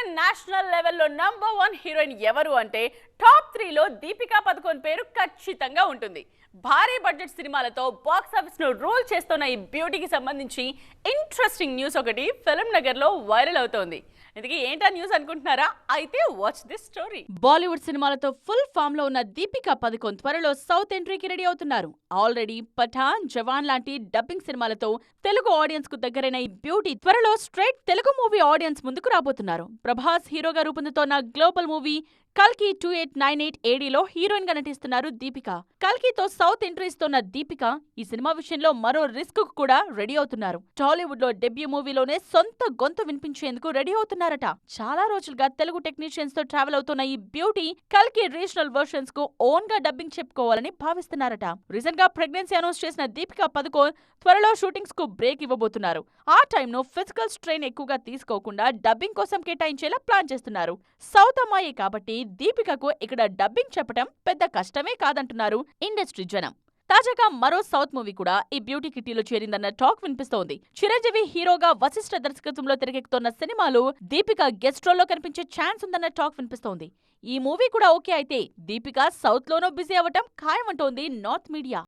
International లెవెల్లో #1 heroine ఎవరు అంటే టాప్ 3లో దీపికా పదుకొన్ పేరు ఖచ్చితంగా ఉంటుంది. భారీ బడ్జెట్ సినిమాలతో బాక్స్ ఆఫీస్ ను రూల్ చేస్తున్న ఈ బ్యూటీకి సంబంధించి ఇంట్రెస్టింగ్ న్యూస్ ఒకటి ఫిల్మ్ నగర్ లో వైరల్ అవుతోంది. ఇందుకే ఏంటా న్యూస్ అనుకుంటున్నారా? అయితే వాచ్ దిస్ స్టోరీ. బాలీవుడ్ సినిమాలతో ఫుల్ ఫామ్ లో ఉన్న దీపికా పదుకొన్ త్వరలో సౌత్ ఎంట్రీకి రెడీ అవుతున్నారు. ఆల్రెడీ పఠాన్, జవాన్ లాంటి డబ్బింగ్ సినిమాలతో తెలుగు ఆడియన్స్ కు దగ్గరైన ఈ బ్యూటీ త్వరలో స్ట్రైట్ తెలుగు మూవీ ఆడియన్స్ ముందుకు రాబోతున్నారు. ప్రభాస్ హీరోగా రూపొందుతోన్న గ్లోబల్ మూవీ కల్కి 2898 ADలో హీరోయిన్ గా నటిస్తున్నారు దీపిక. కల్కితో సౌత్ ఎంట్రీ ఇస్తున్న దీపిక ఈ సినిమా విషయంలో మరో రిస్క్ కు కూడా రెడీ అవుతున్నారు. టాలీవుడ్ లో డెబ్యూ మూవీలోనే సొంత గొంతు వినిపించేందుకు రెడీ అవుతున్నారట. చాలా రోజులుగా తెలుగు టెక్నీషియన్స్ తో ట్రావెల్ అవుతున్న ఈ బ్యూటీ కల్కి రీజనల్ వర్షన్స్ కు ఓన్ గా డబ్బింగ్ చెప్పుకోవాలని భావిస్తున్నారట. రీసెంట్ గా ప్రెగ్నెన్సీ అనౌన్స్ చేసిన దీపికా పదుకొన్ త్వరలో షూటింగ్స్ కు బ్రేక్ ఇవ్వబోతున్నారు. ఆ టైంను ఫిజికల్ స్ట్రెయిన్ ఎక్కువగా తీసుకోకుండా డబ్బింగ్ కోసం కేటాయించేలా ప్లాన్ చేస్తున్నారు. సౌత్ అమ్మాయి కాబట్టి దీపికకు ఇక్కడ డబ్బింగ్ చెప్పడం పెద్ద కష్టమే కాదంటున్నారు ఇండస్ట్రీ జనం. తాజాగా మరో సౌత్ మూవీ కూడా ఈ బ్యూటీ కిట్టీలో చేరిందన్న టాక్ వినిపిస్తోంది. చిరంజీవి హీరోగా వశిష్ఠ దర్శకత్వంలో తెరకెక్కుతున్న సినిమాలో దీపిక గెస్ట్ రోల్లో కనిపించే ఛాన్స్ ఉందన్న టాక్ వినిపిస్తోంది. ఈ మూవీ కూడా ఓకే అయితే దీపిక సౌత్ లోనూ బిజీ అవ్వటం ఖాయమంటోంది నార్త్ మీడియా.